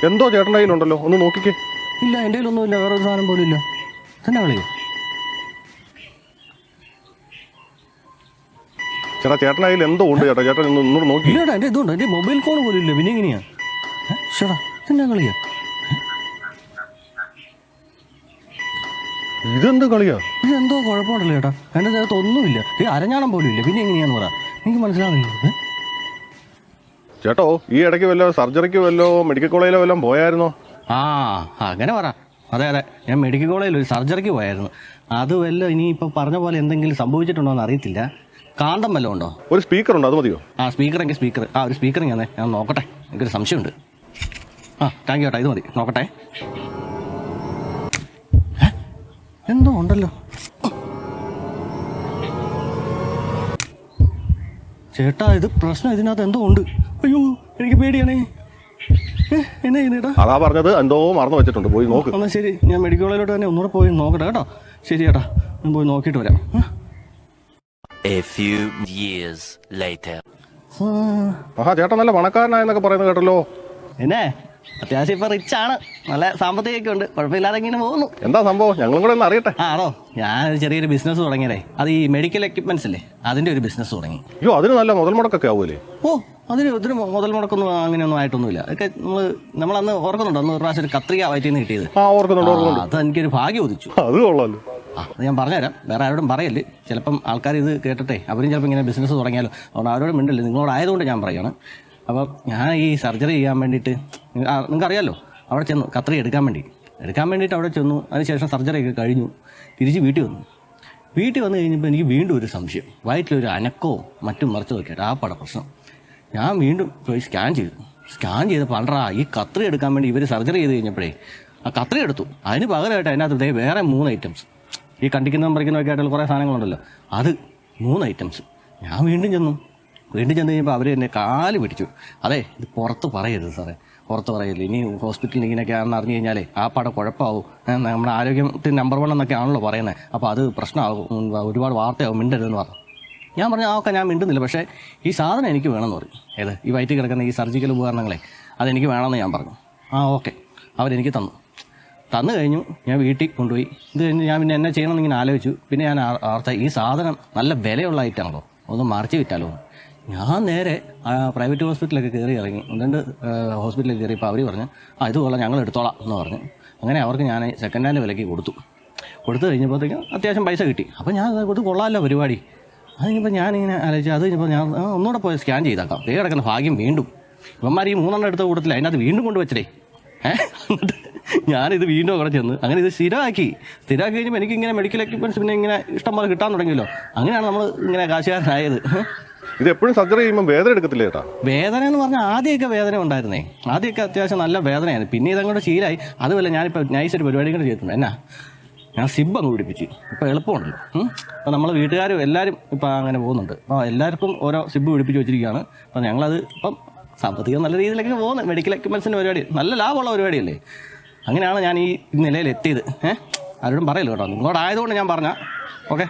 എന്തോ ചേട്ടൻ്റെ കയ്യിലുണ്ടല്ലോ, ഒന്ന് നോക്കിക്കേ. ഇല്ല, എൻ്റെ കയ്യിലൊന്നുമില്ല, വേറെ ഒരു സാധനം പോലും ഇല്ല. തന്നെ കളിയോ ചേട്ടാ? ചേട്ടൻ്റെ കയ്യിൽ എന്തോ ഉണ്ട് ചേട്ടാ, ചേട്ടൻ ഒന്നുകൂടെ നോക്കി. ഇല്ല ചേട്ടാ, എൻ്റെ ഇതുണ്ട്, എൻ്റെ മൊബൈൽ ഫോൺ പോലും ഇല്ല, പിന്നെ എങ്ങനെയാ ചേട്ടാ? തന്നെ കളിയാ? ഇതെന്ത് കളിയാ? ഇതെന്തോ കുഴപ്പമുണ്ടല്ലോ ചേട്ടാ, എൻ്റെ ദേഹത്ത് ഒന്നുമില്ല, അരഞ്ഞാണം പോലും ഇല്ല, പിന്നെ എങ്ങനെയാന്ന് പറ, എനിക്ക് മനസ്സിലാവുന്നില്ല. ചേട്ടോ, ഈ ഇടയ്ക്ക് വല്ലോ സർജറിക്ക് വല്ലോ മെഡിക്കൽ കോളേജിലോ വല്ലതും പോയായിരുന്നോ? അങ്ങനെ പറ. അതെ, ഞാൻ മെഡിക്കൽ കോളേജിൽ ഒരു സർജറിക്ക് പോയായിരുന്നു. അത് വല്ല ഇനിയിപ്പോൾ പറഞ്ഞ പോലെ എന്തെങ്കിലും സംഭവിച്ചിട്ടുണ്ടോ എന്ന് അറിയത്തില്ല. കാന്തം വല്ലതും ഉണ്ടോ? ഒരു സ്പീക്കർ ഉണ്ടോ, അത് മതിയോ? സ്പീക്കർ. ഒരു സ്പീക്കർ ഞാൻ നോക്കട്ടെ, എനിക്കൊരു സംശയമുണ്ട്. താങ്ക് യു ചേട്ടാ, ഇത് മതി, നോക്കട്ടെ. എന്തോ ഉണ്ടല്ലോ ചേട്ടാ, ഇത് പ്രശ്നം, ഇതിനകത്ത് എന്തോ ഉണ്ട്. അയ്യോ, എനിക്ക് പേടിയാണേ. എന്നാ ചെയ്യുന്നേട്ടാ? അതാ പറഞ്ഞത്, എന്തോ മറന്നു വെച്ചിട്ടുണ്ട്, പോയി നോക്ക്. എന്നാൽ ശരി, ഞാൻ മെഡിക്കൽ കോളേജിലോട്ട് തന്നെ ഒന്നുകൂടെ പോയി നോക്കട്ടെ കേട്ടോ. ശരി ചേട്ടാ, ഞാൻ പോയി നോക്കിയിട്ട് വരാം. A few years later. ചേട്ടൻ നല്ല പണക്കാരനായെന്നൊക്കെ പറയുന്നത് കേട്ടല്ലോ. എന്നെ അത്യാവശ്യം ഇപ്പൊ റിച്ചാണ്, നല്ല സാമ്പത്തികമൊക്കെ ഉണ്ട്, കുഴപ്പമില്ലാതെ ഇങ്ങനെ പോകുന്നു. എന്താ സംഭവം, ഞങ്ങളും കൂടെ ഒന്ന് അറിയട്ടെ. ആണോ? ഞാനൊരു ചെറിയൊരു ബിസിനസ് തുടങ്ങിയതേ, അത് ഈ മെഡിക്കൽ എക്യുപ്മെന്റ്സ് ഇല്ലേ, അതിന്റെ ഒരു ബിസിനസ് തുടങ്ങി. അയ്യോ, അതിന് നല്ല മുതൽ മുടക്കൊക്കെ ആവൂലേ? അതിന് മുതൽ മുടക്കൊന്നും അങ്ങനെയൊന്നും ആയിട്ടൊന്നുമില്ല. അതൊക്കെ നമ്മളന്ന് ഓർക്കുന്നുണ്ടോ, അന്ന് ഒരു പ്രാവശ്യം ഒരു കത്രിക വയറ്റിൽ നിന്ന് കിട്ടിയത്? ഓർക്കുന്നുണ്ട്. അത് എനിക്കൊരു ഭാഗ്യം ഉദിച്ചു. അത് കൊള്ളാലോ. അത് ഞാൻ പറഞ്ഞുതരാം, വേറെ ആരോടും പറയല്ലേ, ചിലപ്പം ആൾക്കാർ ഇത് കേട്ടിട്ടേ അവരും ചിലപ്പോൾ ഇങ്ങനെ ബിസിനസ് തുടങ്ങിയാലോ, അതുകൊണ്ട് ആരോടും മിണ്ടില്ല, നിങ്ങളോടായതുകൊണ്ട് ഞാൻ പറയുകയാണ്. അപ്പം ഞാൻ ഈ സർജറി ചെയ്യാൻ വേണ്ടിയിട്ട്, നിങ്ങൾക്കറിയാമല്ലോ, അവിടെ ചെന്നു കത്രി എടുക്കാൻ വേണ്ടിയിട്ട് അവിടെ ചെന്നു. അതിനുശേഷം സർജറി ഒക്കെ കഴിഞ്ഞു, തിരിച്ച് വീട്ടിൽ വന്നു കഴിഞ്ഞപ്പോൾ എനിക്ക് വീണ്ടും ഒരു സംശയം, വയറ്റിലൊരു അനക്കവും മറ്റും മറിച്ചും ഒക്കെ ആയിട്ട് ആ പ്രശ്നം. ഞാൻ വീണ്ടും പോയി സ്കാൻ ചെയ്തപ്പോൾ അല്ലറാ, ഈ കത്രി എടുക്കാൻ വേണ്ടി ഇവർ സർജറി ചെയ്ത് കഴിഞ്ഞപ്പോഴേ ആ കത്രി എടുത്തു, അതിന് പകരമായിട്ട് അതിനകത്ത് വേറെ 3 ഐറ്റംസ്, ഈ കണ്ടിക്കുന്നതും പറിക്കുന്നതൊക്കെ ആയിട്ടുള്ള കുറേ സാധനങ്ങളുണ്ടല്ലോ, അത് 3 ഐറ്റംസ്. ഞാൻ വീണ്ടും ചെന്നു കഴിഞ്ഞപ്പോൾ അവർ എന്നെ കാല് പിടിച്ചു. അതെ, ഇത് പുറത്ത് പറയരുത് സാറേ, പുറത്ത് പറയരുത്, ഇനി ഹോസ്പിറ്റലിൽ ഇങ്ങനെയൊക്കെ ആണെന്ന് അറിഞ്ഞു കഴിഞ്ഞാൽ ആ കുഴപ്പമാവും, നമ്മുടെ ആരോഗ്യത്തിന് നമ്പർ 1 എന്നൊക്കെ ആണല്ലോ പറയുന്നത്, അപ്പോൾ അത് പ്രശ്നമാകും, ഒരുപാട് വാർത്തയാവും, മിണ്ടരുതെന്ന് പറഞ്ഞു. ഞാൻ പറഞ്ഞു ഓക്കെ, ഞാൻ മിണ്ടുന്നില്ല, പക്ഷേ ഈ സാധനം എനിക്ക് വേണമെന്ന് പറയും. ഏത്? ഈ വയറ്റിൽ കിടക്കുന്ന ഈ സർജിക്കൽ ഉപകരണങ്ങളെ അതെനിക്ക് വേണമെന്ന് ഞാൻ പറഞ്ഞു. ഓക്കെ, അവരെനിക്ക് തന്നു കഴിഞ്ഞു. ഞാൻ വീട്ടിൽ കൊണ്ടുപോയി. ഇത് കഴിഞ്ഞ് ഞാൻ പിന്നെ എന്നെ ചെയ്യണമെന്ന് ഇങ്ങനെ ആലോചിച്ചു. പിന്നെ ഞാൻ ഓർത്ത ഈ സാധനം നല്ല വിലയുള്ള ഐറ്റാണല്ലോ, ഒന്ന് മറിച്ച് വിറ്റാലോ. ഞാൻ നേരെ പ്രൈവറ്റ് ഹോസ്പിറ്റലൊക്കെ കയറി ഇറങ്ങി, 2 ഹോസ്പിറ്റലിൽ കയറിയപ്പോൾ അവർ പറഞ്ഞു ഇത് കൊള്ളാം, ഞങ്ങൾ എടുത്തോളാം എന്ന് പറഞ്ഞു. അങ്ങനെ അവർക്ക് ഞാൻ സെക്കൻഡ് ഹാൻഡ് വിലയ്ക്ക് കൊടുത്തു കഴിഞ്ഞപ്പോഴത്തേക്കും അത്യാവശ്യം പൈസ കിട്ടി. അപ്പോൾ ഞാൻ ഇത് കൊള്ളാമല്ലോ പരിപാടി. അത് കഴിഞ്ഞപ്പോൾ ഞാനിങ്ങനെ ആലോചിച്ചു. അത് കഴിഞ്ഞപ്പോൾ ഞാൻ ഒന്നുകൂടെ പോയി സ്കാൻ ചെയ്താക്കാം, കിടക്കുന്ന ഭാഗ്യം വീണ്ടും ഇവന്മാർ ഈ 3 എടുത്ത കൂട്ടത്തിൽ അതിനകത്ത് വീണ്ടും കൊണ്ടുവച്ചടേ. എന്നിട്ട് ഞാനിത് വീണ്ടും അവിടെ ചെന്ന് അങ്ങനെ ഇത് സ്ഥിരമാക്കി കഴിഞ്ഞപ്പോൾ എനിക്കിങ്ങനെ മെഡിക്കൽ എക്യുപ്മെൻറ്റ്സ് പിന്നെ ഇങ്ങനെ ഇഷ്ടം പോലെ കിട്ടാൻ തുടങ്ങിയല്ലോ. അങ്ങനെയാണ് നമ്മൾ ഇങ്ങനെ കാശുകാരനായത്. ഇത് എപ്പോഴും സർജറി ചെയ്യുമ്പോൾ വേദന എടുക്കത്തില്ല ചേട്ടാ? വേദന എന്ന് പറഞ്ഞാൽ ആദ്യമൊക്കെ വേദന ഉണ്ടായിരുന്നേ, ആദ്യമൊക്കെ അത്യാവശ്യം നല്ല വേദനയാണ്. പിന്നെ ഇതങ്ങോട്ട് ശീലമായി. അതുപോലെ ഞാനിപ്പോൾ നൈസൊരു പരിപാടി കൂടെ ചെയ്തിട്ടുണ്ട്. ഞാൻ സിബ് അങ്ങ് പിടിപ്പിച്ച്, ഇപ്പോൾ എളുപ്പമുണ്ടല്ലോ. അപ്പോൾ നമ്മൾ വീട്ടുകാരും എല്ലാവരും ഇപ്പോൾ അങ്ങനെ പോകുന്നുണ്ട്. അപ്പോൾ എല്ലാവർക്കും ഓരോ സിബ് പിടിപ്പിച്ച് വെച്ചിരിക്കുകയാണ്. അപ്പോൾ ഞങ്ങളത് ഇപ്പം സാമ്പത്തികം നല്ല രീതിയിലൊക്കെ പോകുന്നത്. മെഡിക്കൽ എക്യുപ്മെൻസിൻ്റെ പരിപാടി നല്ല ലാഭമുള്ള പരിപാടിയല്ലേ. അങ്ങനെയാണ് ഞാൻ ഈ നിലയിൽ എത്തിയത്. ആരോടും പറയല്ലോ കേട്ടോ, നിങ്ങളോടായതുകൊണ്ട് ഞാൻ പറഞ്ഞ ഓക്കെ.